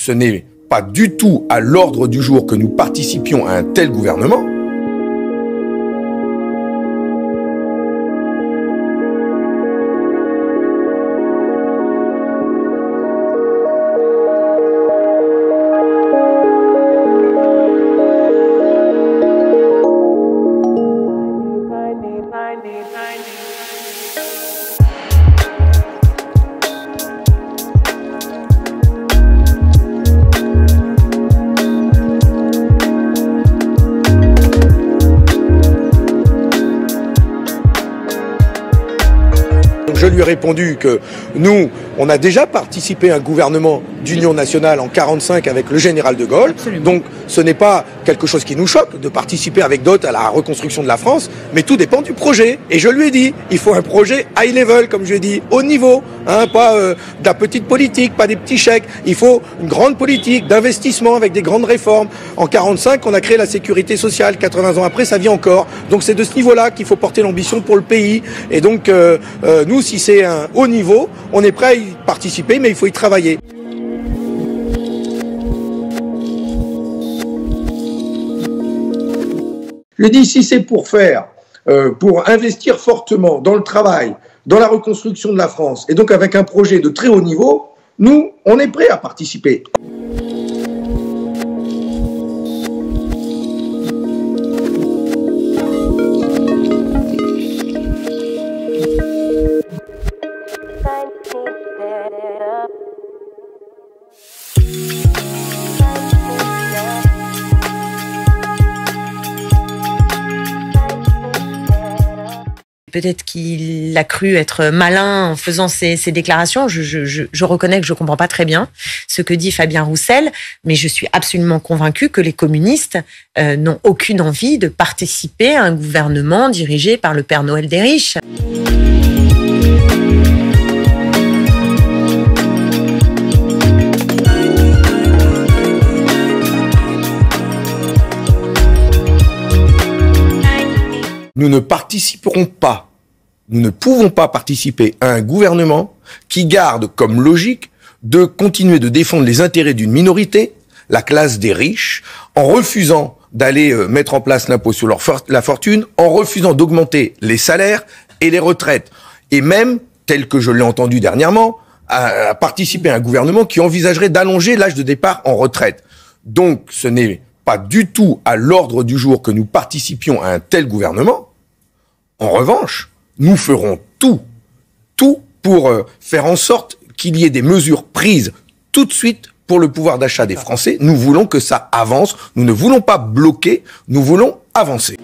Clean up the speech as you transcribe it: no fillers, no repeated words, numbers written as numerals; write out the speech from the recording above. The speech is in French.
ce n'est pas du tout à l'ordre du jour que nous participions à un tel gouvernement. Je lui ai répondu que nous, on a déjà participé à un gouvernement d'union nationale en 1945 avec le général de Gaulle. Absolument. Donc ce n'est pas quelque chose qui nous choque de participer avec d'autres à la reconstruction de la France, mais tout dépend du projet. Et je lui ai dit, il faut un projet high level, comme je lui ai dit, haut niveau, hein, pas de la petite politique, pas des petits chèques. Il faut une grande politique d'investissement avec des grandes réformes. En 1945, on a créé la sécurité sociale. 80 ans après, ça vient encore. Donc c'est de ce niveau-là qu'il faut porter l'ambition pour le pays. Et donc nous, si c'est un haut niveau, on est prêt à y participer, mais il faut y travailler. Je dis, si c'est pour pour investir fortement dans le travail, dans la reconstruction de la France, et donc avec un projet de très haut niveau, nous, on est prêt à participer. Peut-être qu'il a cru être malin en faisant ces déclarations. Je reconnais que je comprends pas très bien ce que dit Fabien Roussel, mais je suis absolument convaincue que les communistes n'ont aucune envie de participer à un gouvernement dirigé par le Père Noël des riches. Nous ne participerons pas, nous ne pouvons pas participer à un gouvernement qui garde comme logique de continuer de défendre les intérêts d'une minorité, la classe des riches, en refusant d'aller mettre en place l'impôt sur la fortune, en refusant d'augmenter les salaires et les retraites. Et même, tel que je l'ai entendu dernièrement, à participer à un gouvernement qui envisagerait d'allonger l'âge de départ en retraite. Donc, ce n'est pas du tout à l'ordre du jour que nous participions à un tel gouvernement. En revanche, nous ferons tout pour faire en sorte qu'il y ait des mesures prises tout de suite pour le pouvoir d'achat des Français. Nous voulons que ça avance, nous ne voulons pas bloquer, nous voulons avancer.